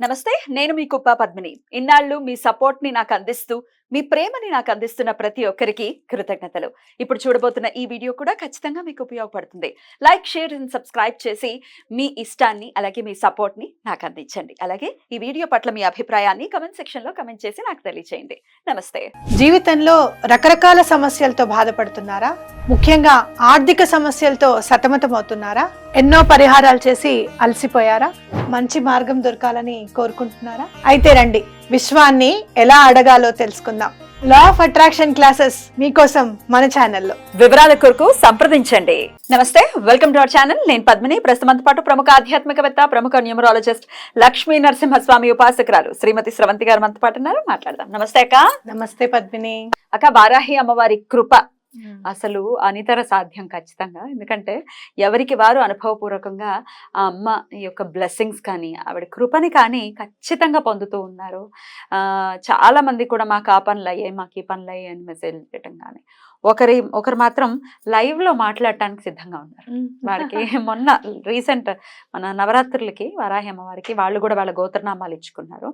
నమస్తే, నేను మీ కుప్ప పద్మిని. ఇన్నాళ్ళు మీ సపోర్ట్‌ని నాకందిస్తూ, మీ ప్రేమని నాకందిస్తున్న ప్రతి ఒక్కరికి కృతజ్ఞతలు. ఇప్పుడు చూడబోతున్న ఈ వీడియో కూడా ఖచ్చితంగా మీకు ఉపయోగపడుతుంది. లైక్, షేర్ అండ్ సబ్స్క్రైబ్ చేసి మీ ఇష్టాన్ని, అలాగే మీ సపోర్ట్‌ని నాకందించండి. అలాగే ఈ వీడియో పట్ల మీ అభిప్రాయాన్ని కామెంట్ సెక్షన్‌లో కామెంట్ చేసి నాకు తెలియజేయండి. నమస్తే. జీవితంలో రకరకాల సమస్యలతో బాధపడుతున్నారా? ముఖ్యంగా ఆర్థిక సమస్యలతో సతమతమవుతున్నారా? ఎన్నో పరిహారాలు చేసి అలసిపోయారా? మంచి మార్గం దొరకాలని కోరుకుంటున్నారా? అయితే రండి, విశ్వాన్ని ఎలా అడగాలో తెలుసుకుందాం. లా ఆఫ్ అట్రాక్షన్ క్లాసెస్ మీకోసం మన ఛానల్లో. వివరాల కొరకు సంప్రదించండి. నమస్తే, వెల్కమ్ టు అవర్ ఛానల్. నేను పద్మిని. ప్రస్తుతం పాటు ప్రముఖ ఆధ్యాత్మికవేత్త, ప్రముఖ న్యూమరాలజిస్ట్ లక్ష్మీ నరసింహస్వామి ఉపాసకురాలు శ్రీమతి స్రవంతి గారు మనతో పాటు ఉన్నారు. మాట్లాడదాం. నమస్తే అక్క. నమస్తే పద్మిని. అక్క, వారాహి అమ్మవారి కృప అసలు అనితర సాధ్యం ఖచ్చితంగా. ఎందుకంటే ఎవరికి వారు అనుభవపూర్వకంగా ఆ అమ్మ యొక్క బ్లెస్సింగ్స్ కానీ ఆవిడ కృపని కానీ ఖచ్చితంగా పొందుతూ ఉన్నారు. చాలా మంది కూడా మాకు ఆ పనులు అయ్యాయి, మాకు ఈ పనులు అయ్యాయి అని మెసేజ్ చేయటం కానీ, ఒకరు మాత్రం లైవ్ లో మాట్లాడటానికి సిద్ధంగా ఉన్నారు. వారికి మొన్న రీసెంట్ మన నవరాత్రులకి వారాహి అమ్మవారికి వాళ్ళు కూడా వాళ్ళ గోత్రనామాలు ఇచ్చుకున్నారు.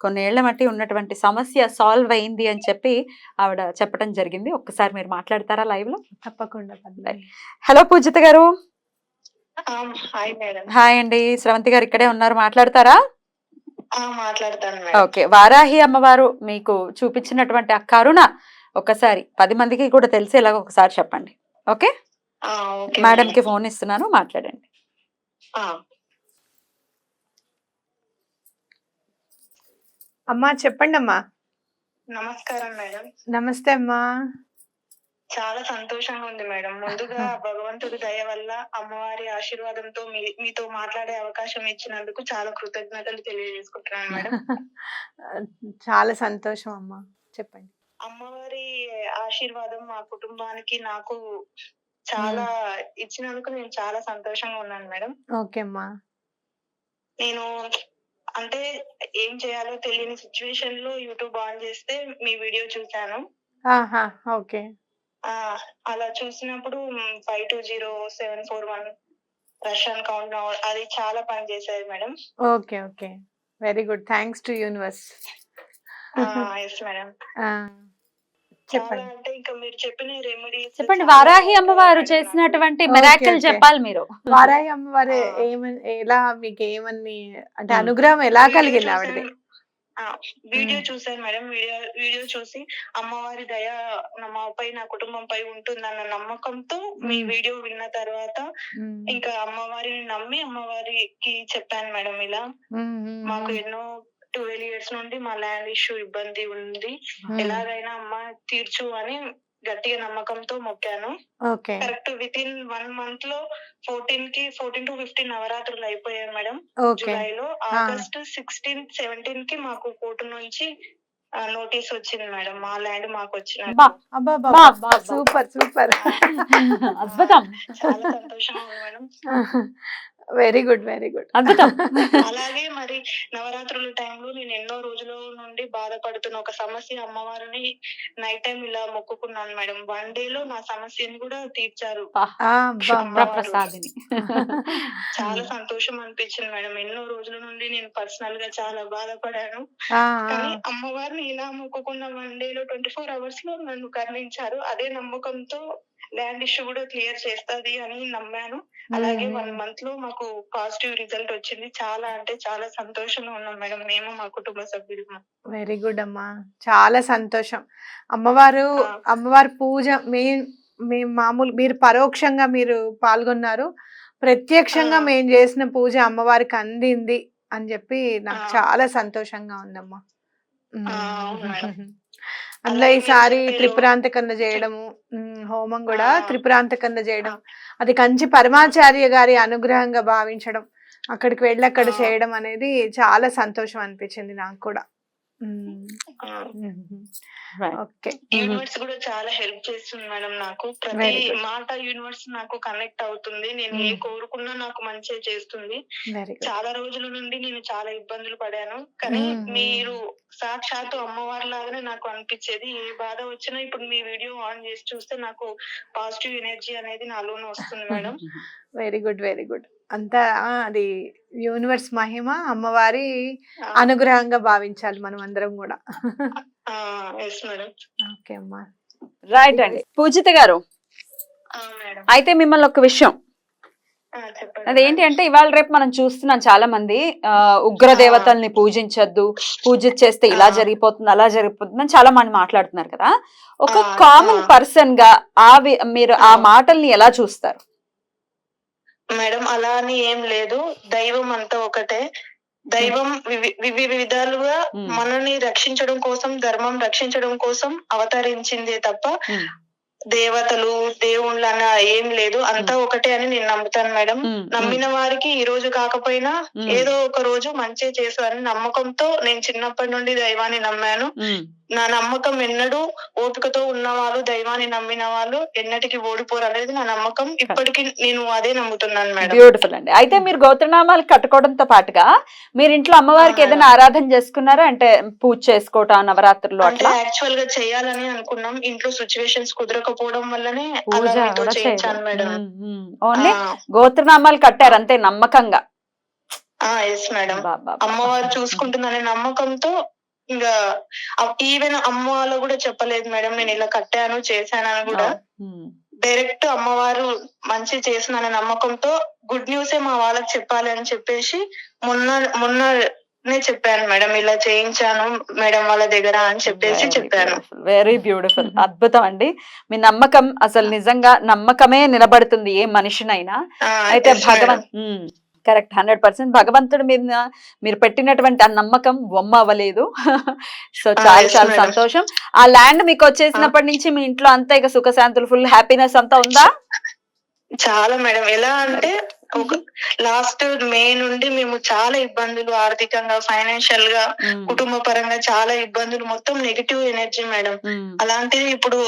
కొన్నేళ్ల మట్టి ఉన్నటువంటి సమస్య సాల్వ్ అయింది అని చెప్పి ఆవిడ చెప్పడం జరిగింది. ఒక్కసారి మీరు మాట్లాడతారా లైవ్ లో? తప్పకుండా. హలో పూజిత గారు. హాయ్ అండి. స్రవంతి గారు ఇక్కడే ఉన్నారు, మాట్లాడతారా? మాట్లాడతాను. ఓకే, వారాహి అమ్మవారు మీకు చూపించినటువంటి ఆ కరుణ ఒకసారి 10 మందికి కూడా తెలిసేలాగా ఒకసారి చెప్పండి. ఓకే, మేడం కి ఫోన్ ఇస్తున్నాను, మాట్లాడండి. అమ్మా చెప్పండి అమ్మా. నమస్కారం మేడం. నమస్తే అమ్మా. చాలా సంతోషంగా ఉంది మేడం. ముందుగా భగవంతుడి దయ వల్ల అమ్మవారి ఆశీర్వాదంతో మీతో మాట్లాడే అవకాశం ఇచ్చినందుకు చాలా కృతజ్ఞతలు తెలియజేసుకుంటున్నాను మేడం. చాలా సంతోషం అమ్మా, చెప్పండి. అమ్మవారి ఆశీర్వాదం మా కుటుంబానికి నాకు చాలా ఇచ్చినందుకు నేను చాలా సంతోషంగా ఉన్నాను మేడం. ఓకే అమ్మా. నేను అంటే ఏం చేయాలో తెలియని సిచ్యువేషన్ లో యూట్యూబ్ ఆన్ చేస్తే మీ వీడియో చూశాను. ఓకే. అలా చూసినప్పుడు 520741 రష్యన్ కౌంట్ అది చాలా పని చేసేది madam. Okay okay, very good. Thanks to universe. Yes madam. చెప్పండి. అంటే ఇంకా మీరు చెప్పిన రెమెడీ చెప్పండి. వారాహి అమ్మవారు చేసినటువంటి మిరాకిల్ చెప్పాలి మీరు. వారాహి అమ్మవారు ఎలా మీకు ఏమని అంటే అనుగ్రహం ఎలా కలిగింది ఆవిడది? వీడియో చూసాను మేడం. వీడియో చూసి అమ్మవారి దయ మాపై, నా కుటుంబంపై ఉంటుందన్న నమ్మకంతో మీ వీడియో విన్న తర్వాత ఇంకా అమ్మవారిని నమ్మి అమ్మవారికి చెప్పాను మేడం. ఇలా మాకు ఎన్నో 12 years నుండి మా ల్యాండ్ ఇష్యూ ఇబ్బంది ఉంది, ఎలాగైనా అమ్మ తీర్చు అని గట్టిగా నమ్మకంతో మొక్కాను. కరెక్ట్ విత్ ఇన్ 1 month లో 14 to 15 నవరాత్రులు అయిపోయాయి మేడం. జూలైలో ఆగస్ట్ 16, 17 కి మాకు కోర్టు నుంచి నోటీస్ వచ్చింది మేడం. మా ల్యాండ్ మాకు వచ్చిన. సూపర్ సూపర్, అద్భుతం. చాలా సంతోషంగా ఉంది madam. Very good very good. అద్భుతం. అలాగే మరి నవరాత్రుల టైంలో నేను ఎన్నో రోజుల నుండి బాధపడుతున్న ఒక సమస్య అమ్మవారిని నైట్ టైం ఇలా మొక్కుకున్నాను మేడం. 1 day లో నా సమస్యని కూడా తీర్చారు. చాలా సంతోషం అనిపించింది మేడం. ఎన్నో రోజుల నుండి నేను పర్సనల్ గా చాలా బాధపడాను, కానీ అమ్మవారిని ఇలా మొక్కుకున్న 1 day లో 24 hours లో నన్ను కరుణించారు. అదే నమ్మకంతో ల్యాండ్ ఇష్యూ కూడా క్లియర్ చేస్తుంది అని నమ్మాను. అలాగే 1 month లో మాకు పాజిటివ్ రిజల్ట్ వచ్చింది. చాలా అంటే చాలా సంతోషంగా ఉన్నాం మేడం, మేము మా కుటుంబ సభ్యులు. వెరీ గుడ్ అమ్మా, చాలా సంతోషం. అమ్మవారి పూజ మీ మామూలు మీరు పరోక్షంగా మీరు పాల్గొన్నారు, ప్రత్యక్షంగా మేము చేసిన పూజ అమ్మవారికి అందింది అని చెప్పి నాకు చాలా సంతోషంగా ఉందమ్మా. అందులో ఈసారి త్రిపురాంతకన్న చేయడము, హోమం కూడా త్రిపురాంతకన్న చేయడం, అది కంచి పరమాచార్య గారి అనుగ్రహంగా భావించడం, అక్కడికి వెళ్ళి అక్కడ చేయడం అనేది చాలా సంతోషం అనిపించింది నాకు కూడా. ఓకే. యూనివర్స్ కూడా చాలా హెల్ప్ చేస్తుంది మేడం నాకు. ప్రతి మాట యూనివర్స్ నాకు కనెక్ట్ అవుతుంది. నేను ఏ కోరుకున్నా నాకు మంచిగా చేస్తుంది. చాలా రోజుల నుండి నేను చాలా ఇబ్బందులు పడాను, కానీ మీరు సాక్షాత్తు అమ్మవారి లాగానే నాకు అనిపించేది. ఏ బాధ వచ్చినా ఇప్పుడు మీ వీడియో ఆన్ చేసి చూస్తే నాకు పాజిటివ్ ఎనర్జీ అనేది నాలోనే వస్తుంది madam. Very good very good. అంతా అది యూనివర్స్ మహిమ, అమ్మవారి అనుగ్రహంగా భావించాలి మనం అందరం కూడా. Yes madam. ఓకే అమ్మా. రైట్ అండి. పూజిత గారు, మేడం అయితే మిమ్మల్ని ఒక విషయం, చెప్పండి. అదేంటి అంటే ఇవాళ రేపు మనం చూస్తున్నాం చాలా మంది ఉగ్ర దేవతల్ని పూజించొద్దు, పూజ చేస్తే ఇలా జరిగిపోతుంది అలా జరిగిపోతుంది అని చాలా మంది మాట్లాడుతున్నారు కదా. ఒక కామన్ పర్సన్ గా మీరు ఆ మాటల్ని ఎలా చూస్తారు? మేడం అలా అని ఏం లేదు, దైవం అంతా ఒకటే. దైవం వివిధ విధాలుగా మనల్ని రక్షించడం కోసం, ధర్మం రక్షించడం కోసం అవతరించిందే తప్ప దేవతలు దేవుళ్ళు అన్న ఏం లేదు, అంతా ఒకటే అని నేను నమ్ముతాను మేడం. నమ్మిన వారికి ఈ రోజు కాకపోయినా ఏదో ఒక రోజు మంచి చేస్తారని నమ్మకంతో నేను చిన్నప్పటి నుండి దైవాన్ని నమ్మాను. నా నమ్మకం ఎన్నడూ, ఓపికతో ఉన్న వాళ్ళు, దైవాన్ని నమ్మిన వాళ్ళు ఎన్నటికి ఓడిపోరు అనేది నా నమ్మకం. ఇప్పటికి నేను అదే నమ్ముతున్నాను మేడం. బ్యూటిఫుల్ అండి. అయితే మీరు గోత్రనామాలు కట్టుకోవడంతో పాటుగా మీరు ఇంట్లో అమ్మవారికి ఏదైనా ఆరాధన చేసుకున్నారా? అంటే పూజ చేసుకోవటం, నవరాత్రులు అట్లా? యాక్చువల్ గా చేయాలని అనుకున్నాం, ఇంట్లో సిచ్యువేషన్స్ కుదరకపోవడం వల్లనే పూజ కూడా చేయించాను మేడం. ఓన్లీ గోత్రనామాలు కట్టారు అంతే నమ్మకంగా? Yes madam. అమ్మవారు చూసుకుంటుందనే నమ్మకంతో ఇంకా ఈవెన్ అమ్మ వాళ్ళు కూడా చెప్పలేదు మేడం నేను ఇలా కట్టాను చేశాను అని కూడా. డైరెక్ట్ అమ్మవారు మంచి చేసిందనే నమ్మకంతో గుడ్ న్యూసే మా వాళ్ళకి చెప్పాలి అని చెప్పేసి మొన్ననే చెప్పాను మేడం, ఇలా చేయించాను మేడం వాళ్ళ దగ్గర అని చెప్పేసి చెప్పాను. వెరీ బ్యూటిఫుల్, అద్భుతం అండి. మీ నమ్మకం అసలు నిజంగా నమ్మకమే నిలబడుతుంది ఏ మనిషినైనా. అయితే కరెక్ట్, 100%. భగవంతుడి మీద మీరు పెట్టినటువంటి ఆ నమ్మకం బొమ్మ అవ్వలేదు. సో చాలా చాలా సంతోషం. ఆ ల్యాండ్ మీకు వచ్చేసినప్పటి నుంచి మీ ఇంట్లో అంతా ఇక సుఖశాంతులు, ఫుల్ హ్యాపీనెస్ అంతా ఉందా? చాలా మేడం. ఎలా అంటే లాస్ట్ మే నుండి మేము చాలా ఇబ్బందులు, ఆర్థికంగా, ఫైనాన్షియల్ గా, కుటుంబ పరంగా చాలా ఇబ్బందులు, మొత్తం నెగిటివ్ ఎనర్జీ మేడం. అలాంటిది ఇప్పుడు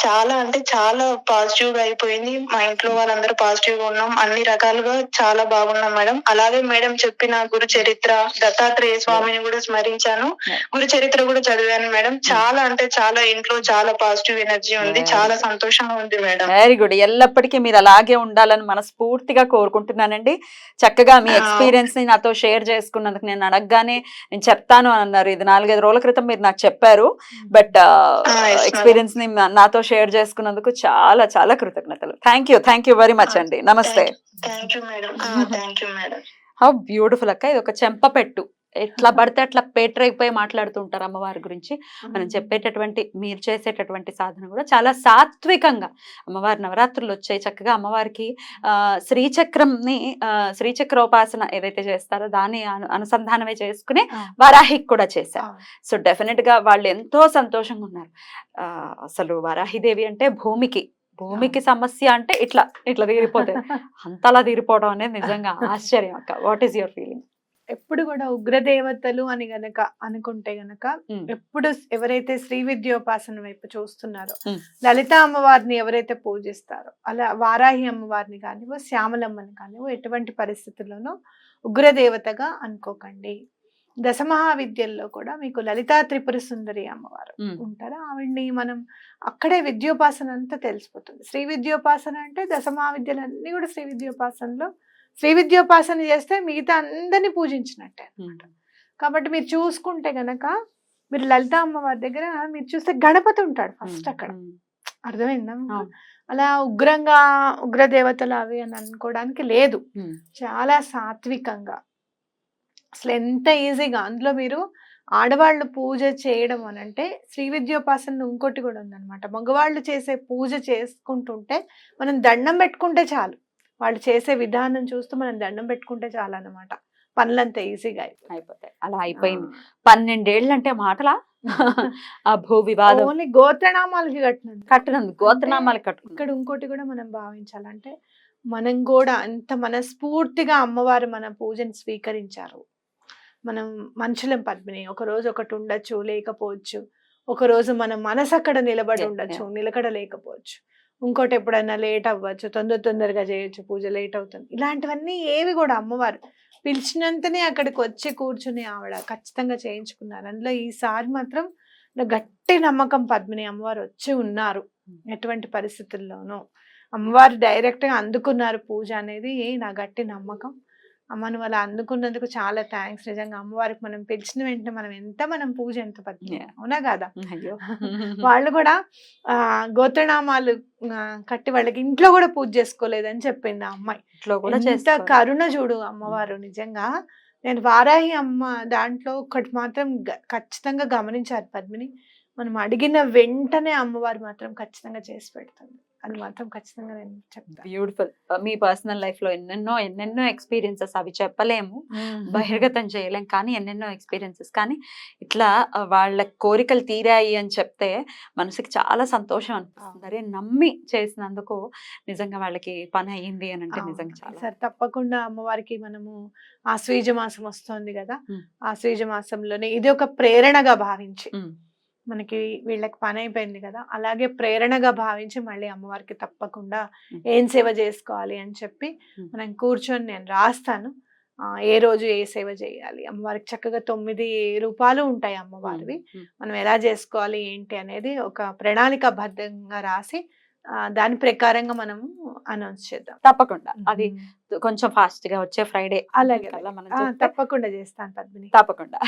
చాలా అంటే చాలా పాజిటివ్ గా అయిపోయింది. మా ఇంట్లో వాళ్ళందరూ పాజిటివ్ గా ఉన్నాం, అన్ని రకాలుగా చాలా బాగున్నాం మేడం. అలాగే మేడం చెప్పిన గురు చరిత్ర, దత్తాత్రేయ స్వామిని కూడా స్మరించాను, గురు చరిత్ర కూడా చదివాను మేడం. చాలా అంటే చాలా ఇంట్లో చాలా పాజిటివ్ ఎనర్జీ ఉంది, చాలా సంతోషంగా ఉంది మేడం. Very good. ఎల్లప్పటికీ మీరు అలాగే ఉండాలని మనస్ఫూర్తిగా కోరుకుంటున్నానండి. చక్కగా మీ ఎక్స్పీరియన్స్ ని నాతో షేర్ చేసుకున్నందుకు, నేను అడగగానే నేను చెప్తాను అని అన్నారు, ఇది 4-5 రోజుల క్రితం మీరు నాకు చెప్పారు, బట్ ఎక్స్పీరియన్స్ ని నాతో షేర్ చేసుకున్నందుకు చాలా చాలా కృతజ్ఞతలు. థ్యాంక్ యూ వెరీ మచ్ అండి. నమస్తే. హౌ బ్యూటిఫుల్ అక్క. ఇది ఒక చెంపపెట్టు, ఎట్లా పడితే అట్లా పేటరైపోయి మాట్లాడుతూ ఉంటారు అమ్మవారి గురించి. మనం చెప్పేటటువంటి, మీరు చేసేటటువంటి సాధన కూడా చాలా సాత్వికంగా. అమ్మవారి నవరాత్రులు వచ్చాయి, చక్కగా అమ్మవారికి శ్రీచక్రంని, శ్రీచక్రోపాసన ఏదైతే చేస్తారో దాన్ని అనుసంధానమే చేసుకుని వరాహికి కూడా చేశారు. సో డెఫినెట్ గా వాళ్ళు ఎంతో సంతోషంగా ఉన్నారు. అసలు వరాహిదేవి అంటే భూమికి సమస్య అంటే ఇట్లా తీరిపోతాయి, అంతలా తీరిపోవడం అనేది నిజంగా ఆశ్చర్యం అక్క. What is your feeling? ఎప్పుడు కూడా ఉగ్రదేవతలు అని గనక అనుకుంటే గనక, ఎప్పుడు ఎవరైతే శ్రీ విద్యోపాసన వైపు చూస్తున్నారో, లలిత అమ్మవారిని ఎవరైతే పూజిస్తారో, అలా వారాహి అమ్మవారిని కానివో, శ్యామలమ్మని కానివో ఎటువంటి పరిస్థితుల్లోనూ ఉగ్రదేవతగా అనుకోకండి. దశమహావిద్యల్లో కూడా మీకు లలితా త్రిపుర సుందరి అమ్మవారు ఉంటారు. ఆవిడ్ని మనం అక్కడే విద్యోపాసన అంతా తెలిసిపోతుంది. శ్రీ విద్యోపాసన అంటే దశమహావిద్యలన్నీ కూడా శ్రీ విద్యోపాసనలో, శ్రీ విద్యోపాసన చేస్తే మిగతా అందరినీ పూజించినట్టే అనమాట. కాబట్టి మీరు చూసుకుంటే గనక, మీరు లలిత అమ్మవారి దగ్గర మీరు చూస్తే గణపతి ఉంటాడు ఫస్ట్ అక్కడ. అర్థమైందా? అలా ఉగ్రదేవతలు అవి అని అనుకోవడానికి లేదు. చాలా సాత్వికంగా, అసలు ఎంత ఈజీగా అందులో మీరు ఆడవాళ్ళు పూజ చేయడం అని అంటే, శ్రీ విద్యోపాసన ఇంకోటి కూడా ఉందన్నమాట. మగవాళ్ళు చేసే పూజ చేసుకుంటుంటే మనం దండం పెట్టుకుంటే చాలు, వాళ్ళు చేసే విధానం చూస్తూ మనం దండం పెట్టుకుంటే చాలు అన్నమాట. పనులంతా ఈజీగా అయిపోతాయి. అలా అయిపోయింది. 12 ఏళ్ళు అంటే మాటలా? ఆ భూ వివాదం ఓన్లీ గోత్రనామాలకి కట్టినందుకు, గోత్రనామాలకి కట్టుకున్నాం. ఇక్కడ ఇంకోటి కూడా మనం భావించాలంటే, మనం కూడా అంత మనస్ఫూర్తిగా అమ్మవారు మన పూజను స్వీకరించారు. మనం మనుషులం పద్మిని, ఒక రోజు ఒకటి ఉండొచ్చు, లేకపోవచ్చు. ఒక రోజు మన మనసు అక్కడ నిలబడి ఉండొచ్చు, నిలకడ లేకపోవచ్చు. ఇంకోటి ఎప్పుడైనా లేట్ అవ్వచ్చు, తొందరగా చేయొచ్చు, పూజ లేట్ అవుతుంది. ఇలాంటివన్నీ ఏవి కూడా అమ్మవారు పిలిచినంతనే అక్కడికి వచ్చి కూర్చుని ఆవిడ ఖచ్చితంగా చేయించుకున్నారు. అందులో ఈసారి మాత్రం గట్టి నమ్మకం, పద్మిని అమ్మవారు వచ్చి ఉన్నారు ఎటువంటి పరిస్థితుల్లోనూ. అమ్మవారు డైరెక్ట్ గా అందుకున్నారు పూజ అనేది నా గట్టి నమ్మకం. అమ్మ నువ్వు అలా అందుకున్నందుకు చాలా థ్యాంక్స్. నిజంగా అమ్మవారికి మనం పిలిచిన వెంటనే మనం పూజ ఎంత పద్మ Yeah. అవునా కదా. అయ్యో వాళ్ళు కూడా గోత్రనామాలు కట్టి వాళ్ళకి ఇంట్లో కూడా పూజ చేసుకోలేదని చెప్పింది ఆ అమ్మాయి. ఇంట్లో కూడా ఎంత చేసుకోవాలి. కరుణ చూడు అమ్మవారు నిజంగా. నేను వారాహి అమ్మ దాంట్లో ఒకటి మాత్రం ఖచ్చితంగా గమనించారు పద్మిని, మనం అడిగిన వెంటనే అమ్మవారు మాత్రం ఖచ్చితంగా చేసి పెడుతుంది. అది మాత్రం ఖచ్చితంగా నేను చెప్తాను. బ్యూటిఫుల్. మీ పర్సనల్ లైఫ్ లో ఎన్నెన్నో ఎక్స్పీరియన్సెస్, అవి చెప్పలేము, బహిర్గతం చేయలేం, కానీ ఎన్నెన్నో ఎక్స్పీరియన్సెస్. కానీ ఇట్లా వాళ్ళ కోరికలు తీరాయి అని చెప్తే మనసుకి చాలా సంతోషం అనిపిస్తుంది. అరే నమ్మి చేసినందుకు నిజంగా వాళ్ళకి పని అయ్యింది అని అంటే నిజంగా చాలా. సరే తప్పకుండా అమ్మవారికి మనము ఆశ్వీజ మాసం వస్తుంది కదా, ఆశ్వీజ మాసంలోనే ఇది ఒక ప్రేరణగా భావించి మనకి వీళ్ళకి పని అయిపోయింది కదా, అలాగే ప్రేరణగా భావించి మళ్ళీ అమ్మవారికి తప్పకుండా ఏం సేవ చేసుకోవాలి అని చెప్పి మనం కూర్చొని నేను రాస్తాను. ఏ రోజు ఏ సేవ చేయాలి, అమ్మవారికి చక్కగా 9 రూపాలు ఉంటాయి అమ్మవారివి, మనం ఎలా చేసుకోవాలి ఏంటి అనేది ఒక ప్రణాళికాబద్ధంగా రాసి దాని ప్రకారంగా మనము అనౌన్స్ చేద్దాం. తప్పకుండా అది కొంచెం ఫాస్ట్ గా వచ్చే ఫ్రైడే అలాగే మనం చెప్తే తప్పకుండా చేస్తాను పద్మిని. తప్పకుండా.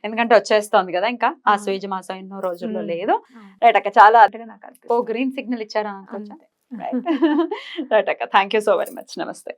ఎందుకంటే వచ్చేస్తోంది కదా, ఇంకా ఆ స్వేజ మాసం ఎన్నో రోజుల్లో లేదు. రైట్ అక్క, చాలా నాకు ఓ గ్రీన్ సిగ్నల్ ఇచ్చారా అనుకోవచ్చా? రైట్ అక్క, thank you so very much. నమస్తే.